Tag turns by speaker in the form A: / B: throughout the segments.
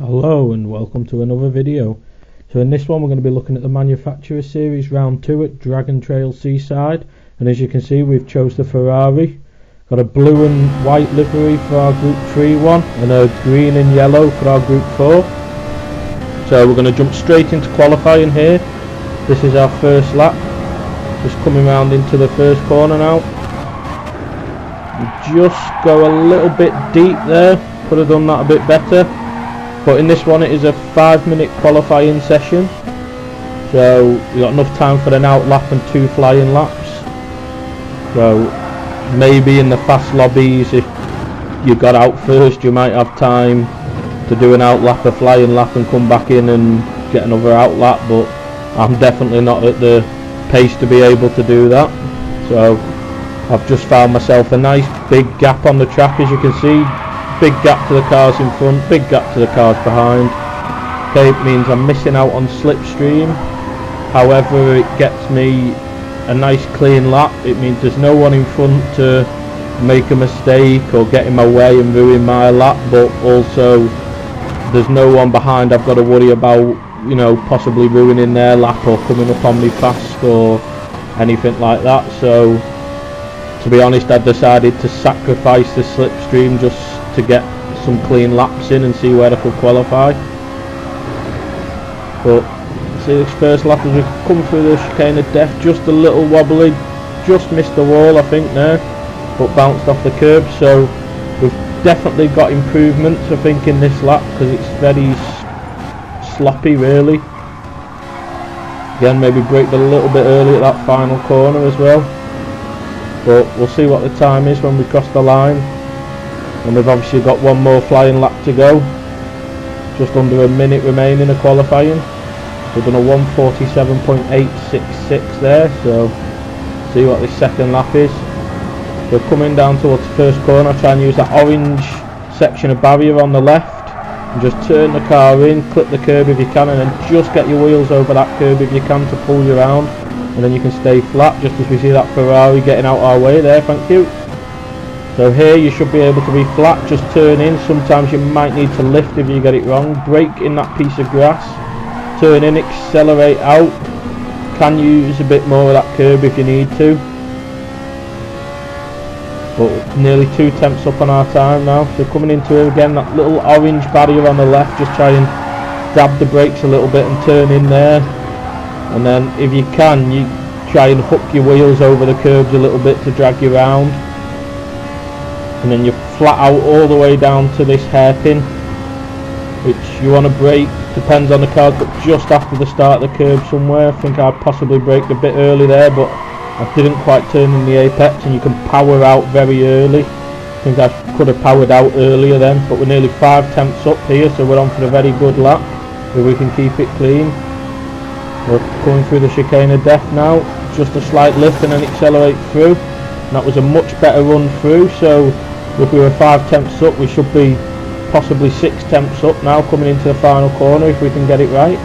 A: Hello and welcome to another video. So in this one we're going to be looking at the Manufacturer Series Round 2 at Dragon Trail Seaside, and as you can see we've chose the Ferrari. Got a blue and white livery for our Gr4 one and a green and yellow for our Gr4. So we're going to jump straight into qualifying here. This is our first lap, just coming round into the first corner now. We just go a little bit deep there, could have done that a bit better. But in this one it is a 5-minute qualifying session, so we got enough time for an out lap and 2 flying laps. So maybe in the fast lobbies, if you got out first, you might have time to do an out lap, a flying lap, and come back in and get another out lap. But I'm definitely not at the pace to be able to do that. So I've just found myself a nice big gap on the track, as you can see. Big gap to the cars in front, big gap to the cars behind. Okay, it means I'm missing out on slipstream. However, it gets me a nice clean lap. It means there's no one in front to make a mistake or get in my way and ruin my lap, but also there's no one behind I've got to worry about, you know, possibly ruining their lap or coming up on me fast or anything like that. So to be honest, I decided to sacrifice the slipstream just to get some clean laps in and see where I could qualify. But see, this first lap as we come through the chicane of death, just a little wobbly, just missed the wall I think there, but bounced off the curb. So we've definitely got improvements I think in this lap, because it's very sloppy really. Again, maybe braked a little bit early at that final corner as well, but we'll see what the time is when we cross the line. And we've obviously got one more flying lap to go, just under a minute remaining of qualifying. We've done a 1:47.866 there, so see what this second lap is. We're coming down towards the first corner. Try and use that orange section of barrier on the left and just turn the car in, clip the curb if you can, and then just get your wheels over that curb if you can to pull you around, and then you can stay flat, just as we see that Ferrari getting out our way there. Thank you. So here you should be able to be flat, just turn in. Sometimes you might need to lift if you get it wrong. Brake in that piece of grass, turn in, accelerate out. Can use a bit more of that curb if you need to. But nearly 2 tenths up on our time now. So coming into it again, that little orange barrier on the left, just try and dab the brakes a little bit and turn in there. And then if you can, you try and hook your wheels over the curbs a little bit to drag you around. And then you flat out all the way down to this hairpin, which you want to brake, depends on the car, but just after the start of the curb somewhere. I think I possibly braked a bit early there, but I didn't quite turn in the apex, and you can power out very early. I think I could have powered out earlier then, but we're nearly 5 tenths up here, so we're on for a very good lap if we can keep it clean. We're coming through the chicane of death now, just a slight lift and then accelerate through. And that was a much better run through, so if we were 5 tenths up, we should be possibly 6 tenths up now coming into the final corner if we can get it right.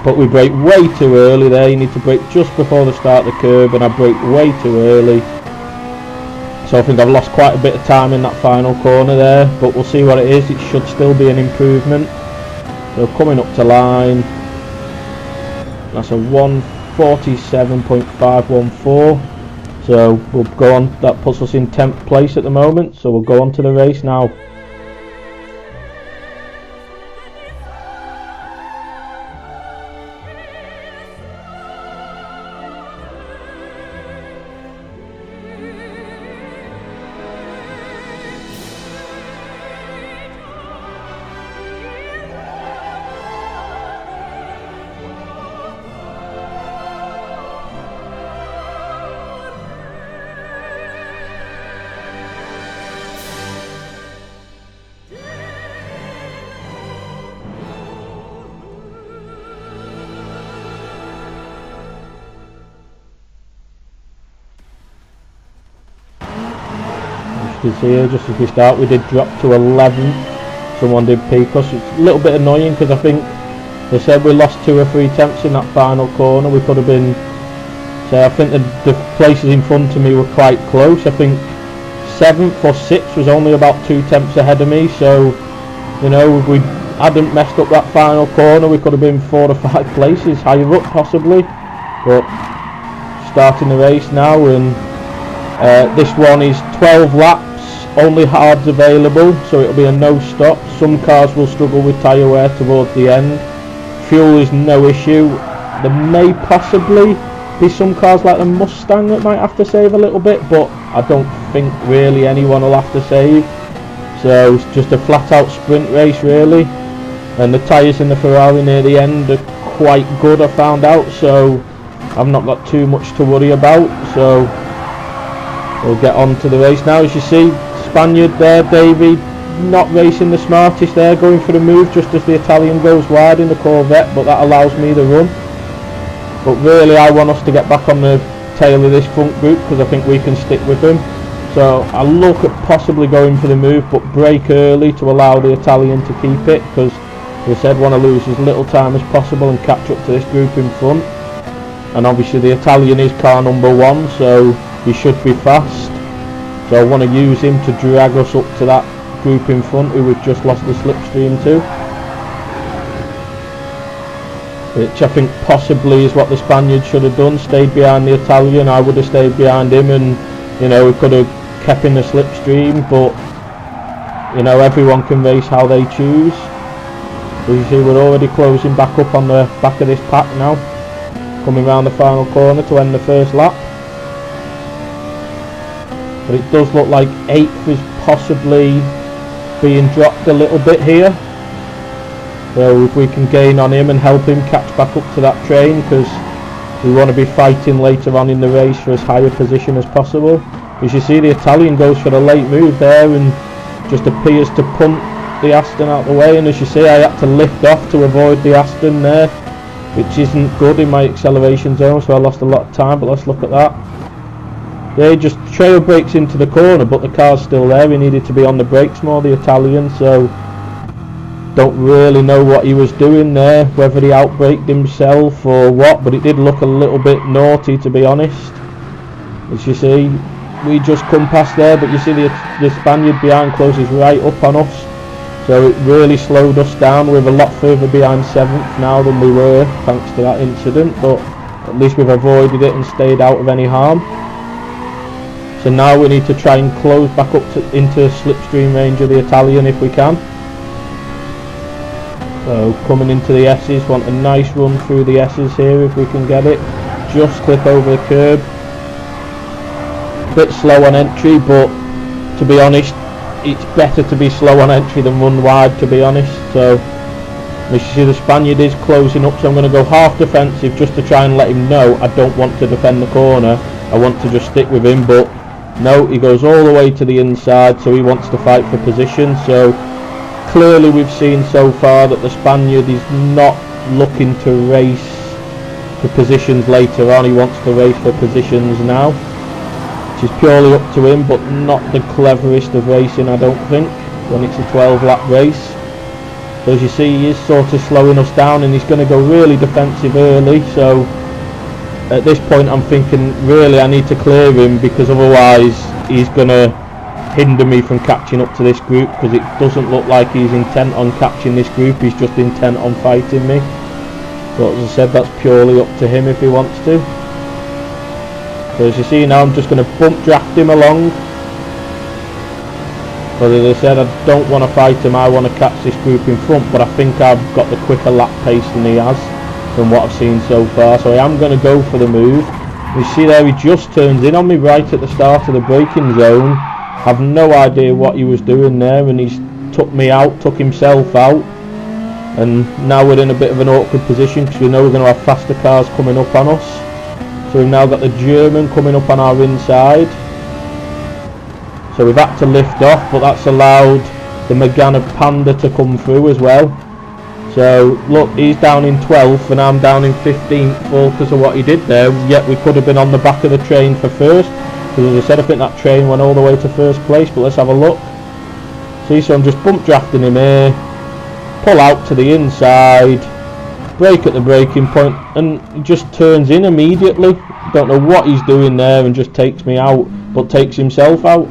A: But we brake way too early there. You need to brake just before the start of the curb, and I braked way too early. So I think I've lost quite a bit of time in that final corner there, but we'll see what it is. It should still be an improvement. So coming up to line, that's a 1:47.514. So we'll go on, that puts us in 10th place at the moment, so we'll go on to the race now. You can see here, just as we start, we did drop to 11th. Someone did peak us. It's a little bit annoying because I think they said we lost 2 or 3 tenths in that final corner. We could have been, so I think the places in front of me were quite close. I think 7th or 6th was only about 2 tenths ahead of me, so you know, if we hadn't messed up that final corner, we could have been 4 or 5 places higher up possibly. But starting the race now, and this one is 12 laps, only hards available, so it'll be a no stop. Some cars will struggle with tyre wear towards the end. Fuel is no issue. There may possibly be some cars like the Mustang that might have to save a little bit, but I don't think really anyone will have to save. So it's just a flat out sprint race really, and the tyres in the Ferrari near the end are quite good, I found out, so I've not got too much to worry about. So we'll get on to the race now. As you see, Spaniard there, Davey, not racing the smartest there, going for the move just as the Italian goes wide in the Corvette, but that allows me the run. But really I want us to get back on the tail of this front group because I think we can stick with them. So I'll look at possibly going for the move, but brake early to allow the Italian to keep it, because as I said, want to lose as little time as possible and catch up to this group in front. And obviously the Italian is car number 1, so he should be fast. So I want to use him to drag us up to that group in front who we've just lost the slipstream to, which I think possibly is what the Spaniard should have done, stayed behind the Italian. I would have stayed behind him, and you know, we could have kept in the slipstream, but you know, everyone can race how they choose. As you see, we're already closing back up on the back of this pack now, coming round the final corner to end the first lap. But it does look like 8th is possibly being dropped a little bit here, so if we can gain on him and help him catch back up to that train, because we want to be fighting later on in the race for as high a position as possible. As you see, the Italian goes for a late move there and just appears to punt the Aston out the way, and as you see, I had to lift off to avoid the Aston there, which isn't good in my acceleration zone, so I lost a lot of time. But let's look at that. They just trail brakes into the corner, but the car's still there. He needed to be on the brakes more, the Italian, so don't really know what he was doing there, whether he outbraked himself or what, but it did look a little bit naughty, to be honest. As you see, we just come past there, but you see the Spaniard behind closes right up on us, so it really slowed us down. We're a lot further behind 7th now than we were, thanks to that incident, but at least we've avoided it and stayed out of any harm. So now we need to try and close back up into slipstream range of the Italian if we can. So coming into the S's, want a nice run through the S's here if we can get it. Just clip over the curb. Bit slow on entry, but to be honest, it's better to be slow on entry than run wide, to be honest. So as you see, the Spaniard is closing up, so I'm going to go half defensive just to try and let him know I don't want to defend the corner. I want to just stick with him, but no, he goes all the way to the inside, so he wants to fight for position. So clearly we've seen so far that the Spaniard is not looking to race for positions later on. He wants to race for positions now, which is purely up to him, but not the cleverest of racing, I don't think, when it's a 12-lap race. So as you see, he is sort of slowing us down, and he's going to go really defensive early. So at this point I'm thinking really I need to clear him, because otherwise he's going to hinder me from catching up to this group, because it doesn't look like he's intent on catching this group. He's just intent on fighting me. But as I said, that's purely up to him if he wants to. So as you see now, I'm just going to bump draft him along, because as I said, I don't want to fight him. I want to catch this group in front, but I think I've got the quicker lap pace than he has from what I've seen so far. So I am going to go for the move. You see there, he just turns in on me right at the start of the braking zone. Have no idea what he was doing there, and he's took me out, took himself out, and now we're in a bit of an awkward position because we know we're going to have faster cars coming up on us. So we've now got the German coming up on our inside, so we've had to lift off, but that's allowed the Megane Panda to come through as well. So look, he's down in 12th and I'm down in 15th all because of what he did there, yet we could have been on the back of the train for first. Because as I said, I think that train went all the way to first place, but let's have a look. See, so I'm just bump drafting him here, pull out to the inside, brake at the braking point, and he just turns in immediately. Don't know what he's doing there and just takes me out, but takes himself out.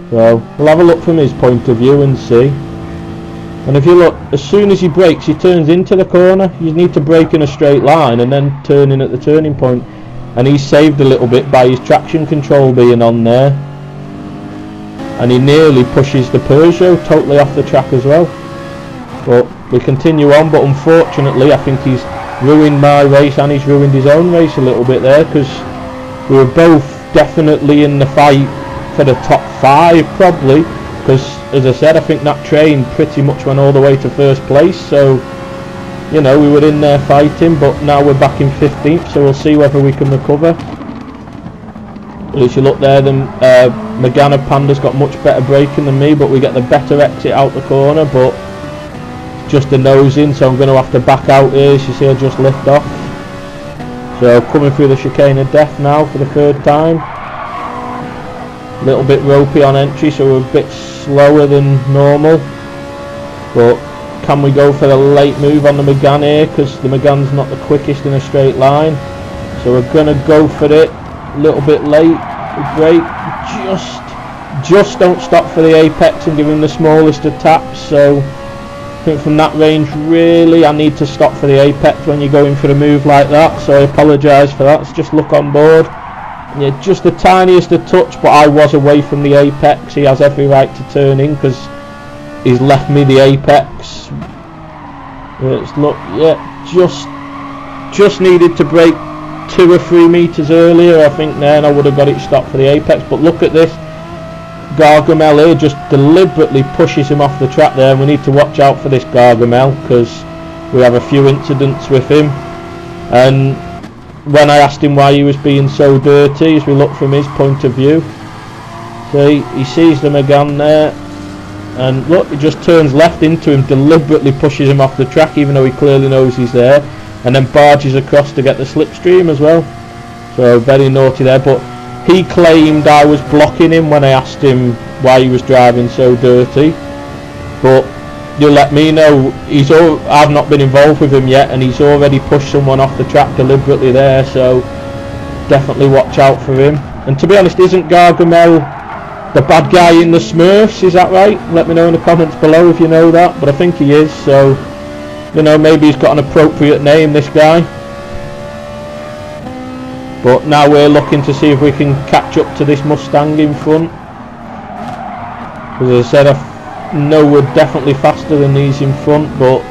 A: So we'll have a look from his point of view and see. And if you look, as soon as he brakes, he turns into the corner. You need to brake in a straight line and then turn in at the turning point. And he's saved a little bit by his traction control being on there. And he nearly pushes the Peugeot totally off the track as well. But we continue on, but unfortunately I think he's ruined my race and he's ruined his own race a little bit there, because we were both definitely in the fight for the top 5 probably, because as I said, I think that train pretty much went all the way to first place, so you know, we were in there fighting. But now we're back in 15th, so we'll see whether we can recover. But if you look there, the Megane Panda's got much better braking than me, but we get the better exit out the corner, but just a nose in, so I'm going to have to back out here. As you see, I just lift off. So coming through the chicane of death now for the 3rd time. A little bit ropey on entry, so we're a bit slower than normal. But can we go for the late move on the Megane here, because the Megane's not the quickest in a straight line. So we're going to go for it. A little bit late. We brake. Just don't stop for the apex and give him the smallest of taps. So I think from that range, really, I need to stop for the apex when you're going for a move like that. So I apologise for that. Let's just look on board. Yeah, just the tiniest of touch, but I was away from the apex. He has every right to turn in because he's left me the apex. Let's look. Yeah, just needed to brake 2 or 3 meters earlier, I think. Then I would have got it stopped for the apex. But look at this. Gargamel here just deliberately pushes him off the track there, and we need to watch out for this Gargamel because we have a few incidents with him. And when I asked him why he was being so dirty, as we look from his point of view, see, he sees the Megane there, and look, he just turns left into him, deliberately pushes him off the track even though he clearly knows he's there, and then barges across to get the slipstream as well. So very naughty there. But he claimed I was blocking him when I asked him why he was driving so dirty. But you'll let me know, I've not been involved with him yet, and he's already pushed someone off the track deliberately there, so definitely watch out for him. And to be honest, isn't Gargamel the bad guy in the Smurfs? Is that right? Let me know in the comments below if you know that, but I think he is, so you know, maybe he's got an appropriate name, this guy. But now we're looking to see if we can catch up to this Mustang in front. As I said, I know we're definitely faster than these in front, but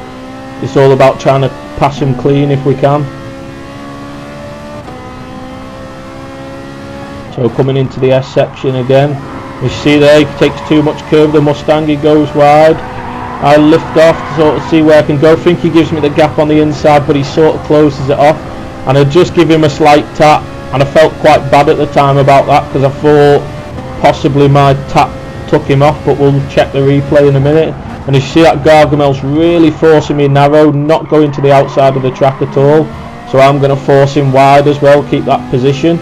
A: it's all about trying to pass them clean if we can. So coming into the S section again, you see there, he takes too much curve, the Mustang, he goes wide. I lift off to sort of see where I can go. I think he gives me the gap on the inside, but he sort of closes it off. And I just give him a slight tap, and I felt quite bad at the time about that because I thought possibly my tap took him off, but we'll check the replay in a minute. And you see that Gargamel's really forcing me narrow, not going to the outside of the track at all, so I'm going to force him wide as well, keep that position.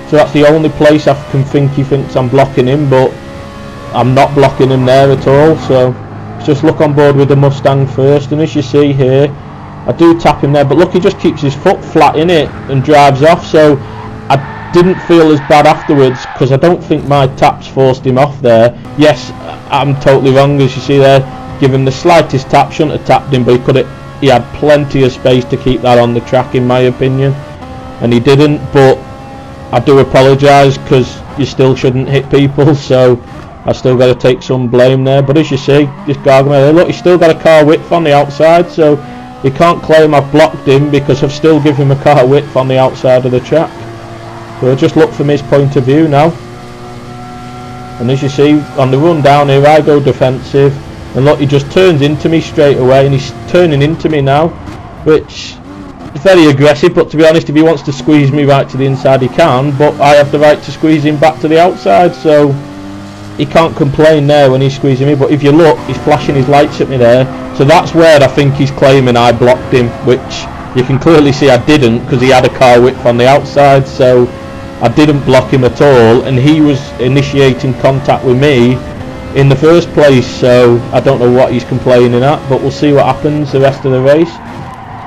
A: So that's the only place I can think he thinks I'm blocking him, but I'm not blocking him there at all. So let's just look on board with the Mustang first, and as you see here, I do tap him there, but look, he just keeps his foot flat in it and drives off. So I didn't feel as bad afterwards because I don't think my taps forced him off there. Yes, I'm totally wrong, as you see there, give him the slightest tap, shouldn't have tapped him, but he had plenty of space to keep that on the track in my opinion, and he didn't. But I do apologise because you still shouldn't hit people, so I still got to take some blame there. But as you see, this Gargamel, look, he's still got a car width on the outside, so he can't claim I've blocked him because I've still given him a car width on the outside of the track. So I'll just look from his point of view now. And as you see, on the run down here, I go defensive. And look, he just turns into me straight away, and he's turning into me now, which is very aggressive. But to be honest, if he wants to squeeze me right to the inside, he can. But I have the right to squeeze him back to the outside, so he can't complain there when he's squeezing me. But if you look, he's flashing his lights at me there. So that's where I think he's claiming I blocked him, which you can clearly see I didn't, because he had a car width on the outside, so I didn't block him at all, and he was initiating contact with me in the first place. So I don't know what he's complaining at, but we'll see what happens the rest of the race.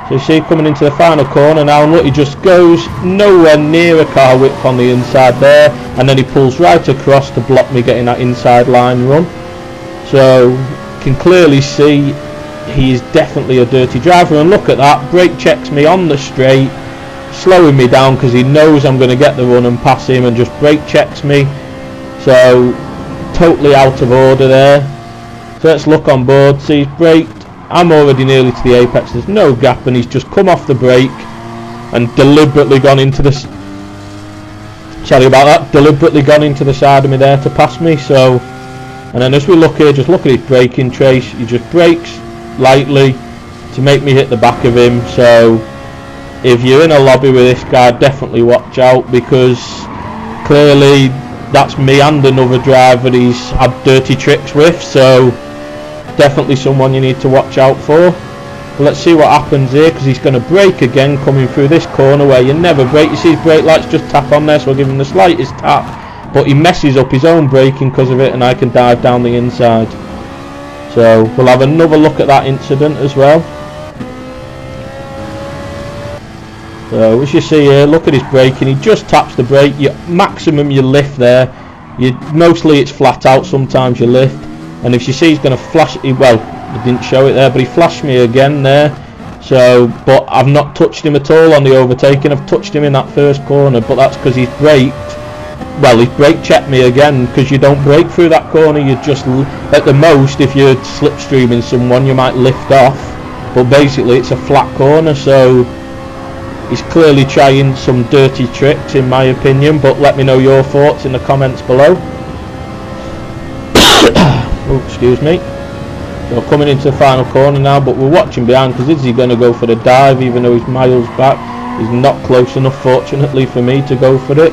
A: So you see, coming into the final corner now, and look, he just goes nowhere near a car width on the inside there, and then he pulls right across to block me getting that inside line run. So you can clearly see he is definitely a dirty driver. And look at that, brake checks me on the straight, slowing me down because he knows I'm going to get the run and pass him, and just brake checks me. So totally out of order there. So let's look on board. See, he's braked. I'm already nearly to the apex. There's no gap, and he's just come off the brake and deliberately gone into the deliberately gone into the side of me there to pass me. So, and then as we look here, just look at his braking trace. He just brakes lightly to make me hit the back of him. So if you're in a lobby with this guy, definitely watch out, because clearly that's me and another driver he's had dirty tricks with. So definitely someone you need to watch out for. But let's see what happens here, because he's going to brake again coming through this corner where you never brake. You see his brake lights just tap on there, so I'll give him the slightest tap, but he messes up his own braking because of it, and I can dive down the inside. So we'll have another look at that incident as well. So as you see here, look at his braking. He just taps the brake. Maximum you lift there. Mostly it's flat out, sometimes you lift. And if you see, he's going to flash it. Well, I didn't show it there, but he flashed me again there. So, but I've not touched him at all on the overtaking. I've touched him in that first corner, but that's because he's braked. Well, he's brake checked me again, because you don't brake through that corner. You just, at the most, if you're slipstreaming someone, you might lift off. But basically, it's a flat corner, so he's clearly trying some dirty tricks, in my opinion. But let me know your thoughts in the comments below. Oh, excuse me. So coming into the final corner now, but we're watching behind, because is he going to go for the dive even though he's miles back? He's not close enough, fortunately, for me to go for it.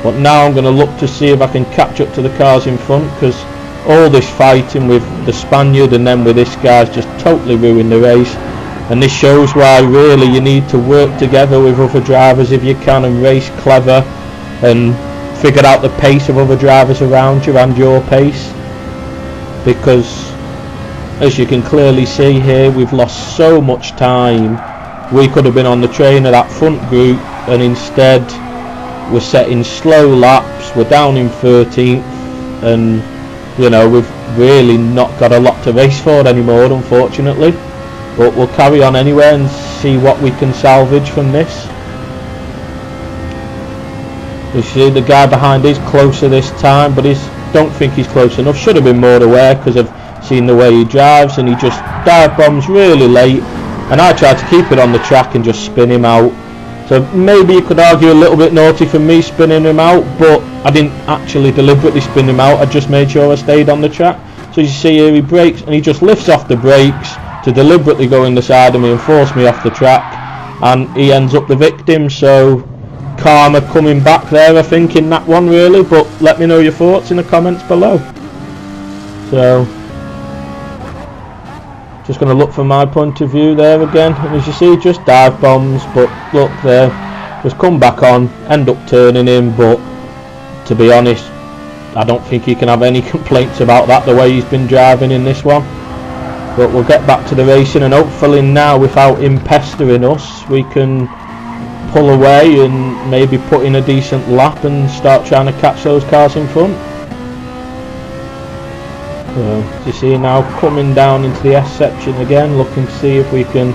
A: But now I'm going to look to see if I can catch up to the cars in front, because all this fighting with the Spaniard and then with this guy's just totally ruined the race. And this shows why really you need to work together with other drivers if you can, and race clever and figure out the pace of other drivers around you and your pace. Because as you can clearly see here, we've lost so much time. We could have been on the train of that front group, and instead we're setting slow laps. We're down in 13th, and you know, we've really not got a lot to race for anymore, unfortunately. But we'll carry on anyway and see what we can salvage from this. You see the guy behind is closer this time, but don't think he's close enough. Should have been more aware, because I've seen the way he drives, and he just dive bombs really late, and I tried to keep it on the track and just spin him out. So maybe you could argue a little bit naughty for me spinning him out, but I didn't actually deliberately spin him out. I just made sure I stayed on the track. So you see here, he brakes and he just lifts off the brakes to deliberately go in the side of me and force me off the track, and he ends up the victim. So karma coming back there, I think, in that one really. But let me know your thoughts in the comments below. So just going to look from my point of view there again, and as you see, just dive bombs. But look there, just come back on, end up turning him. But to be honest, I don't think he can have any complaints about that, the way he's been driving in this one. But we'll get back to the racing, and hopefully now, without him pestering us, we can pull away and maybe put in a decent lap and start trying to catch those cars in front. So you see now, coming down into the S section again, looking to see if we can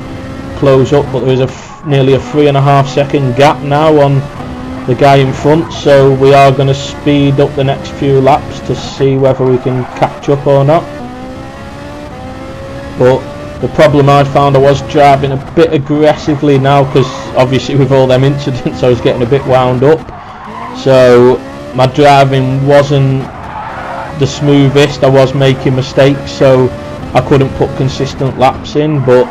A: close up, but there is nearly a 3.5 second gap now on the guy in front, so we are going to speed up the next few laps to see whether we can catch up or not. But the problem I found, I was driving a bit aggressively now, because obviously with all them incidents I was getting a bit wound up, so my driving wasn't the smoothest. I was making mistakes, so I couldn't put consistent laps in. But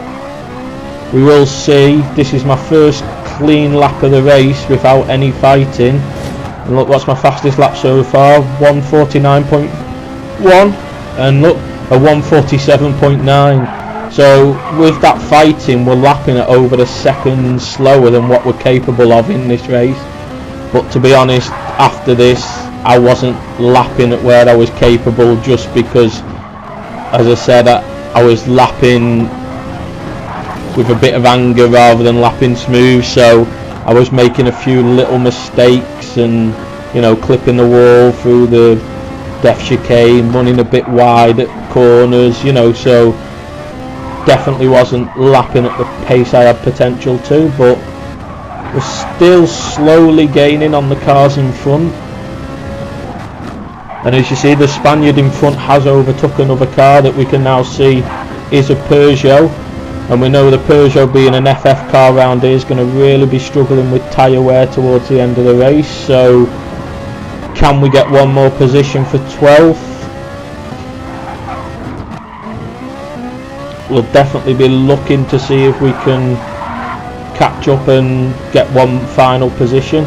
A: we will see. This is my first clean lap of the race without any fighting, and look, what's my fastest lap so far? 1:49.1, and look, a 1:47.9. So with that fighting, we're lapping at over a second slower than what we're capable of in this race. But to be honest, after this, I wasn't lapping at where I was capable, just because, as I said, I was lapping with a bit of anger rather than lapping smooth. So I was making a few little mistakes, and you know, clipping the wall through the death chicane, running a bit wide at corners, you know. So definitely wasn't lapping at the pace I had potential to, but we're still slowly gaining on the cars in front. And as you see, the Spaniard in front has overtook another car that we can now see is a Peugeot, and we know the Peugeot, being an FF car round here, is going to really be struggling with tyre wear towards the end of the race. So can we get one more position for 12th? We'll definitely be looking to see if we can catch up and get one final position.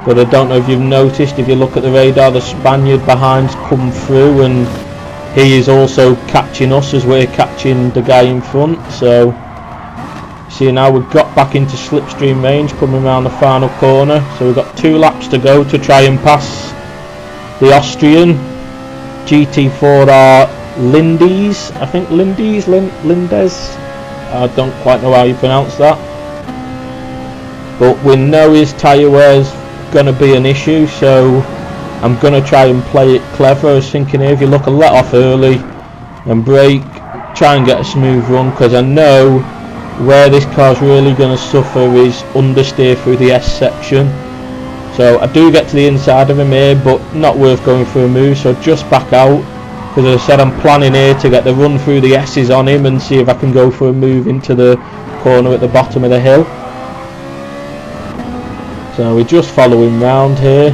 A: But I don't know if you've noticed, if you look at the radar, the Spaniard behind's come through, and he is also catching us as we're catching the guy in front. So see, now we've got back into slipstream range coming around the final corner, so we've got 2 laps to go to try and pass the Austrian GT4R Lindes, I think Lindes, I don't quite know how you pronounce that, but we know his tyre wear's going to be an issue, so I'm going to try and play it clever. I was thinking, here, if you look a let off early and brake, try and get a smooth run, because I know where this car's really going to suffer is understeer through the S section. So I do get to the inside of him here, but not worth going for a move, so just back out, because as I said, I'm planning here to get the run through the S's on him and see if I can go for a move into the corner at the bottom of the hill. So we're just following round here,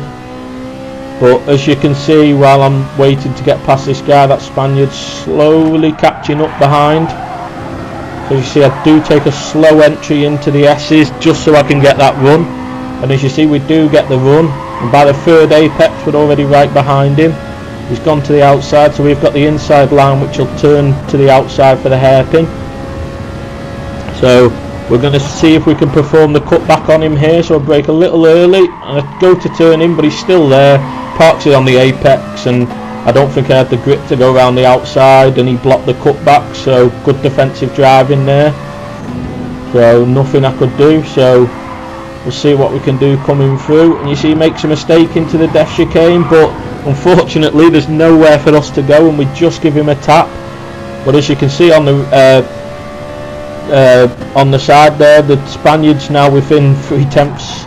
A: but as you can see, while I'm waiting to get past this guy, that Spaniard's slowly catching up behind. So you see, I do take a slow entry into the S's just so I can get that run, and as you see, we do get the run, and by the third apex we're already right behind him. He's gone to the outside, so we've got the inside line which will turn to the outside for the hairpin. So we're going to see if we can perform the cutback on him here. So I brake a little early and I go to turn him, but he's still there, parks it on the apex, and I don't think I had the grip to go around the outside, and he blocked the cutback, so good defensive driving there. So nothing I could do, so we'll see what we can do coming through. And you see, he makes a mistake into the death chicane, but unfortunately there's nowhere for us to go, and we just give him a tap. But as you can see on the side there, the Spaniard's now within 0.3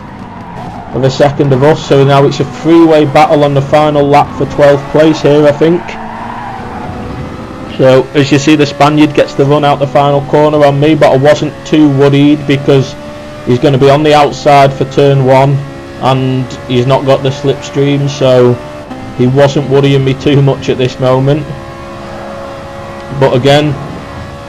A: of a second of us, so now it's a three-way battle on the final lap for 12th place here, I think. So as you see, the Spaniard gets the run out the final corner on me, but I wasn't too worried because he's going to be on the outside for turn 1 and he's not got the slipstream, so he wasn't worrying me too much at this moment. But again,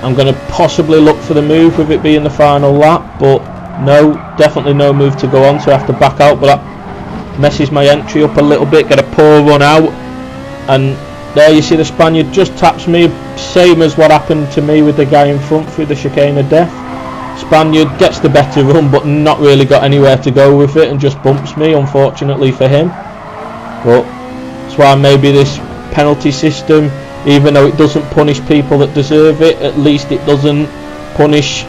A: I'm going to possibly look for the move with it being the final lap, but no, definitely no move to go on, so I have to back out. But that messes my entry up a little bit, get a poor run out, and there you see the Spaniard just taps me, same as what happened to me with the guy in front through the chicane of death. Spaniard gets the better run, but not really got anywhere to go with it, and just bumps me, unfortunately for him. But that's why maybe this penalty system, even though it doesn't punish people that deserve it, at least it doesn't punish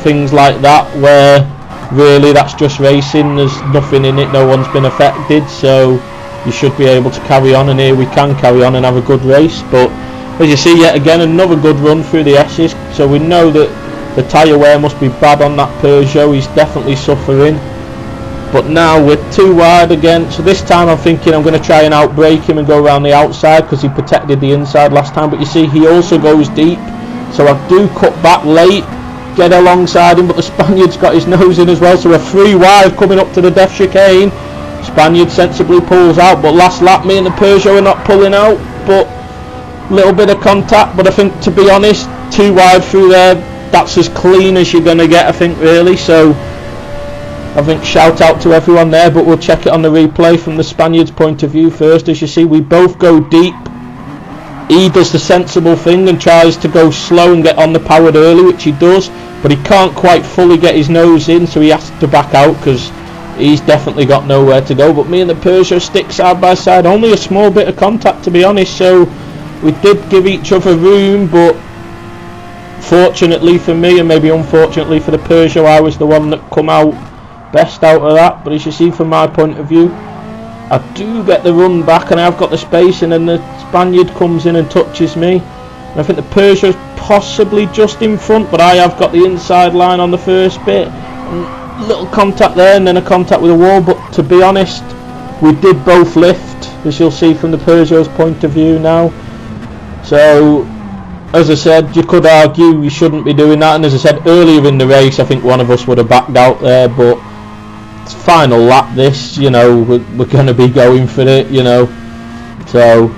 A: things like that where really that's just racing, there's nothing in it, no one's been affected, so you should be able to carry on, and here we can carry on and have a good race. But as you see, yet again another good run through the S's, so we know that the tyre wear must be bad on that Peugeot, he's definitely suffering. But now we're too wide again, so this time I'm thinking I'm going to try and outbrake him and go around the outside because he protected the inside last time. But you see, he also goes deep, so I do cut back late, get alongside him, but the Spaniard's got his nose in as well, so we're 3 wide coming up to the death chicane. Spaniard sensibly pulls out, but last lap me and the Peugeot are not pulling out, but a little bit of contact. But I think, to be honest, 2 wide through there, that's as clean as you're going to get, I think, really. So I think shout out to everyone there, but we'll check it on the replay from the Spaniard's point of view first. As you see, we both go deep. He does the sensible thing and tries to go slow and get on the powered early, which he does, but he can't quite fully get his nose in, so he has to back out because he's definitely got nowhere to go. But me and the Peugeot stick side by side, only a small bit of contact, to be honest, so we did give each other room, but fortunately for me, and maybe unfortunately for the Peugeot, I was the one that come out best out of that. But as you see, from my point of view, I do get the run back and I've got the space, and then the Spaniard comes in and touches me. I think the Peugeot's possibly just in front, but I have got the inside line on the first bit. Little contact there and then a contact with the wall, but to be honest, we did both lift, as you'll see from the Peugeot's point of view now. So, as I said, you could argue you shouldn't be doing that, and as I said earlier in the race, I think one of us would have backed out there, but it's final lap this, you know, we're going to be going for it, you know. So,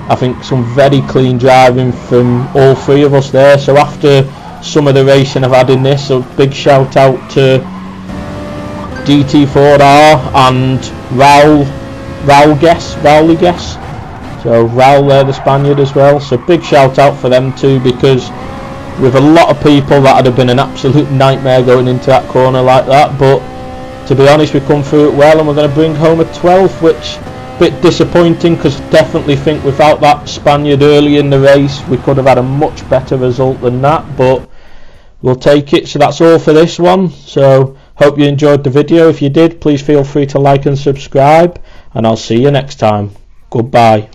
A: I think some very clean driving from all three of us there. So after some of the racing I've had in this, so big shout out to GT4R and Raul guess. So Raul there, the Spaniard as well. So big shout out for them too, because with a lot of people that would have been an absolute nightmare going into that corner like that. But to be honest, we come through it well, and we're going to bring home a 12th, which bit disappointing, because definitely think without that Spaniard early in the race we could have had a much better result than that, but we'll take it. So that's all for this one. So hope you enjoyed the video. If you did, please feel free to like and subscribe, and I'll see you next time. Goodbye.